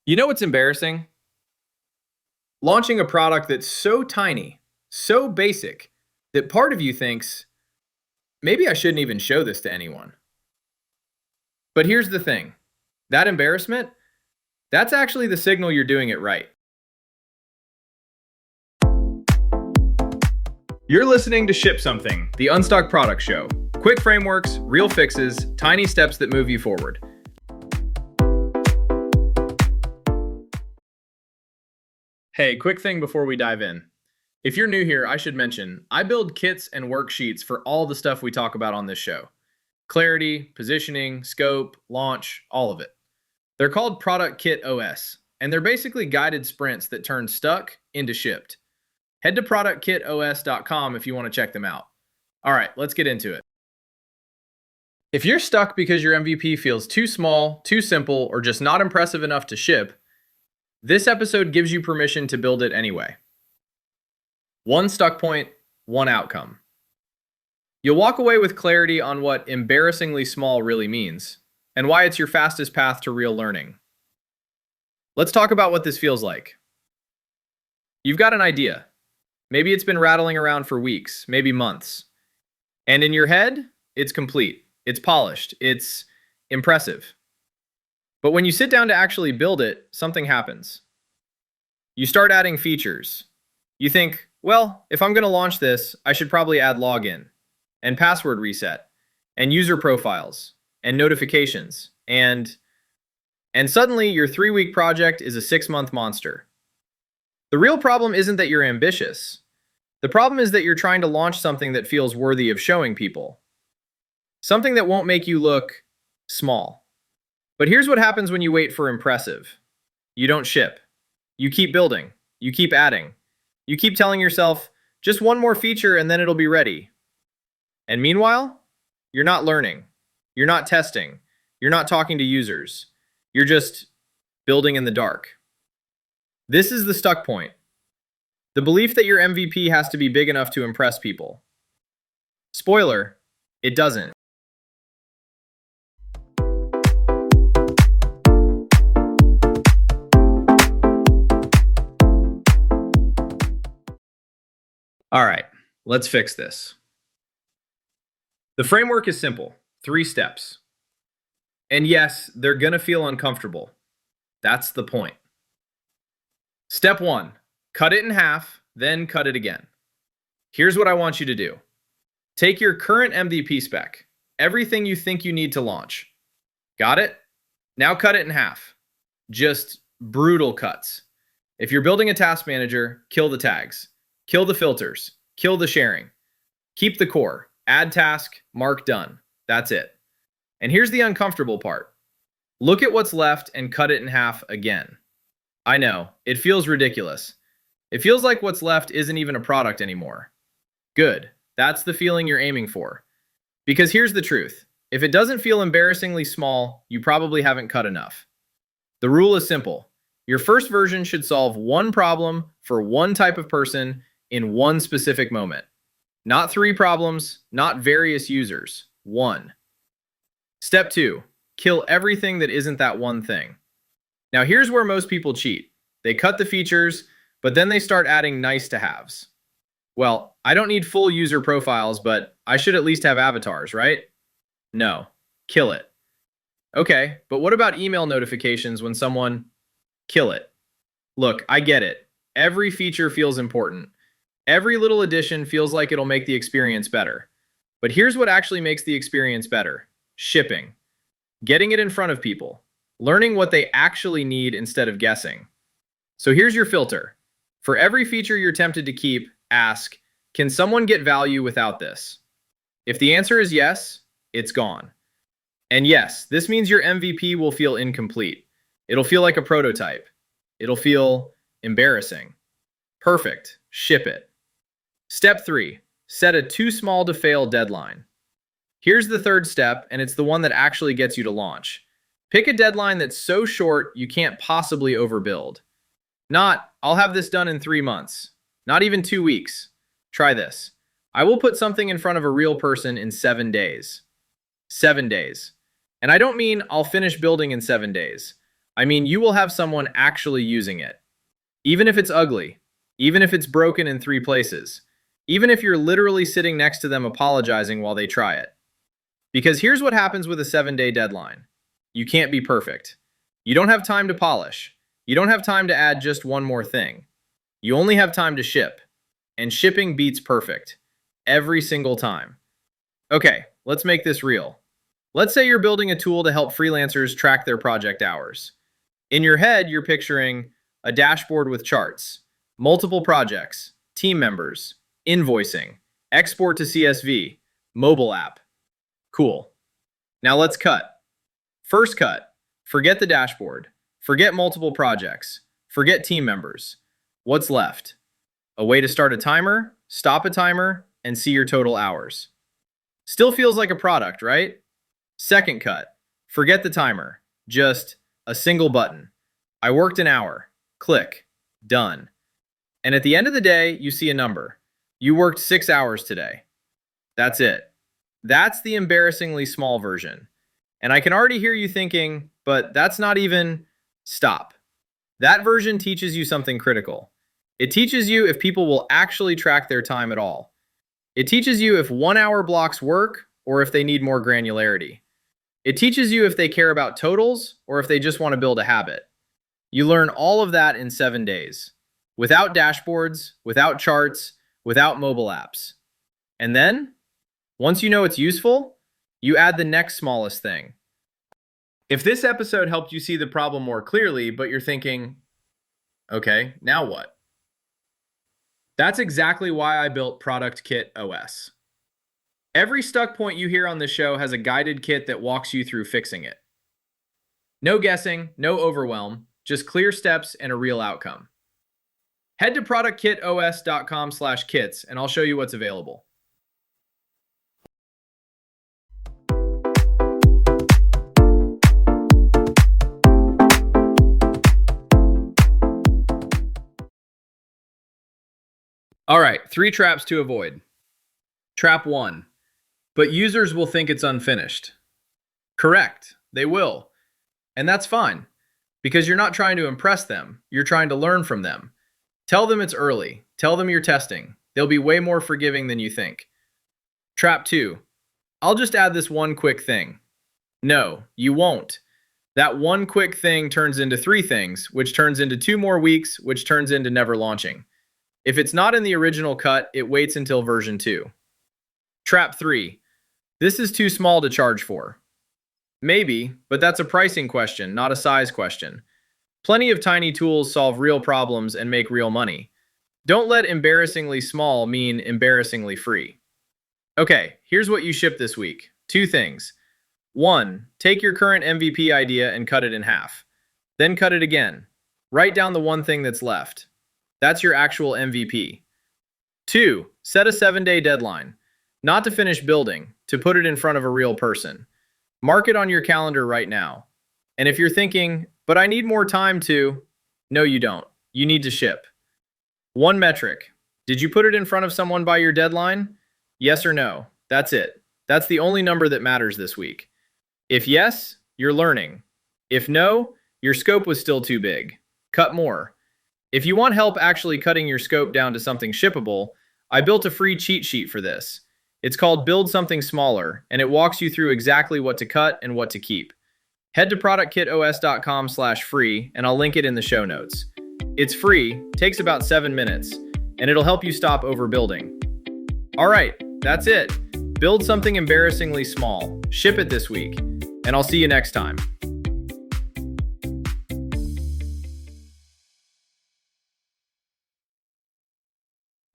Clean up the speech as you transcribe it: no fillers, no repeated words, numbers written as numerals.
You know what's embarrassing? Launching a product that's so tiny, so basic, that part of you thinks, maybe I shouldn't even show this to anyone. But here's the thing, that embarrassment, that's actually the signal you're doing it right. You're listening to Ship Something, the Unstuck Product Show. Quick frameworks, real fixes, tiny steps that move you forward. Hey, quick thing before we dive in. If you're new here, I should mention, I build kits and worksheets for all the stuff we talk about on this show. Clarity, positioning, scope, launch, all of it. They're called Product Kit OS, and they're basically guided sprints that turn stuck into shipped. Head to productkitos.com if you want to check them out. All right, let's get into it. If you're stuck because your MVP feels too small, too simple, or just not impressive enough to ship, this episode gives you permission to build it anyway. One stuck point, one outcome. You'll walk away with clarity on what embarrassingly small really means, and why it's your fastest path to real learning. Let's talk about what this feels like. You've got an idea. Maybe it's been rattling around for weeks, maybe months. And in your head, it's complete, it's polished, it's impressive. But when you sit down to actually build it, something happens. You start adding features. You think, well, if I'm going to launch this, I should probably add login, and password reset, and user profiles, and notifications, and suddenly your 3-week project is a 6-month monster. The real problem isn't that you're ambitious. The problem is that you're trying to launch something that feels worthy of showing people. Something that won't make you look small. But here's what happens when you wait for impressive. You don't ship. You keep building. You keep adding. You keep telling yourself, just one more feature and then it'll be ready. And meanwhile, you're not learning. You're not testing. You're not talking to users. You're just building in the dark. This is the stuck point. The belief that your MVP has to be big enough to impress people. Spoiler, it doesn't. All right, let's fix this. The framework is simple, 3 steps. And yes, they're gonna feel uncomfortable. That's the point. Step 1, cut it in half, then cut it again. Here's what I want you to do. Take your current MVP spec, everything you think you need to launch. Got it? Now cut it in half. Just brutal cuts. If you're building a task manager, kill the tags. Kill the filters. Kill the sharing. Keep the core. Add task. Mark done. That's it. And here's the uncomfortable part. Look at what's left and cut it in half again. I know, it feels ridiculous. It feels like what's left isn't even a product anymore. Good. That's the feeling you're aiming for. Because here's the truth. If it doesn't feel embarrassingly small, you probably haven't cut enough. The rule is simple. Your first version should solve one problem for one type of person in one specific moment. Not 3 problems, not various users. 1. Step 2. Kill everything that isn't that one thing. Now here's where most people cheat. They cut the features, but then they start adding nice to haves. Well, I don't need full user profiles, but I should at least have avatars, right? No. Kill it. Okay, but what about email notifications when someone... Kill it. Look, I get it. Every feature feels important. Every little addition feels like it'll make the experience better. But here's what actually makes the experience better. Shipping. Getting it in front of people. Learning what they actually need instead of guessing. So here's your filter. For every feature you're tempted to keep, ask, can someone get value without this? If the answer is yes, it's gone. And yes, this means your MVP will feel incomplete. It'll feel like a prototype. It'll feel embarrassing. Perfect. Ship it. Step 3. Set a too small to fail deadline. Here's the 3rd step, and it's the one that actually gets you to launch. Pick a deadline that's so short you can't possibly overbuild. Not, I'll have this done in 3 months. Not even 2 weeks. Try this. I will put something in front of a real person in 7 days. 7 days. And I don't mean I'll finish building in 7 days. I mean, you will have someone actually using it. Even if it's ugly, even if it's broken in 3 places, even if you're literally sitting next to them apologizing while they try it. Because here's what happens with a 7-day deadline. You can't be perfect. You don't have time to polish. You don't have time to add just one more thing. You only have time to ship. And shipping beats perfect. Every single time. Okay, let's make this real. Let's say you're building a tool to help freelancers track their project hours. In your head, you're picturing a dashboard with charts, multiple projects, team members, invoicing, export to CSV, mobile app. Cool. Now let's cut. First cut. Forget the dashboard. Forget multiple projects. Forget team members. What's left? A way to start a timer, stop a timer, and see your total hours. Still feels like a product, right? Second cut. Forget the timer. Just a single button. I worked an hour. Click. Done. And at the end of the day, you see a number. You worked 6 hours today. That's it. That's the embarrassingly small version. And I can already hear you thinking, but that's not even... Stop. That version teaches you something critical. It teaches you if people will actually track their time at all. It teaches you if 1-hour blocks work or if they need more granularity. It teaches you if they care about totals or if they just want to build a habit. You learn all of that in 7 days. Without dashboards, without charts, without mobile apps. And then, once you know it's useful, you add the next smallest thing. If this episode helped you see the problem more clearly, but you're thinking, okay, now what? That's exactly why I built Product Kit OS. Every stuck point you hear on this show has a guided kit that walks you through fixing it. No guessing, no overwhelm, just clear steps and a real outcome. Head to productkitos.com/kits and I'll show you what's available. All right, 3 traps to avoid. Trap 1. But users will think it's unfinished. Correct, they will. And that's fine, because you're not trying to impress them, you're trying to learn from them. Tell them it's early, tell them you're testing. They'll be way more forgiving than you think. Trap 2. I'll just add this one quick thing. No, you won't. That one quick thing turns into 3 things, which turns into 2 more weeks, which turns into never launching. If it's not in the original cut, it waits until version 2. Trap 3. This is too small to charge for. Maybe, but that's a pricing question, not a size question. Plenty of tiny tools solve real problems and make real money. Don't let embarrassingly small mean embarrassingly free. Okay, here's what you ship this week. 2 things. 1, take your current MVP idea and cut it in half. Then cut it again. Write down the one thing that's left. That's your actual MVP. 2, set a 7-day deadline. Not to finish building, to put it in front of a real person. Mark it on your calendar right now. And if you're thinking, but I need more time to... No, you don't. You need to ship. 1 metric. Did you put it in front of someone by your deadline? Yes or no? That's it. That's the only number that matters this week. If yes, you're learning. If no, your scope was still too big. Cut more. If you want help actually cutting your scope down to something shippable, I built a free cheat sheet for this. It's called Build Something Smaller, and it walks you through exactly what to cut and what to keep. Head to productkitos.com/free, and I'll link it in the show notes. It's free, takes about 7 minutes, and it'll help you stop overbuilding. All right, that's it. Build something embarrassingly small. Ship it this week, and I'll see you next time.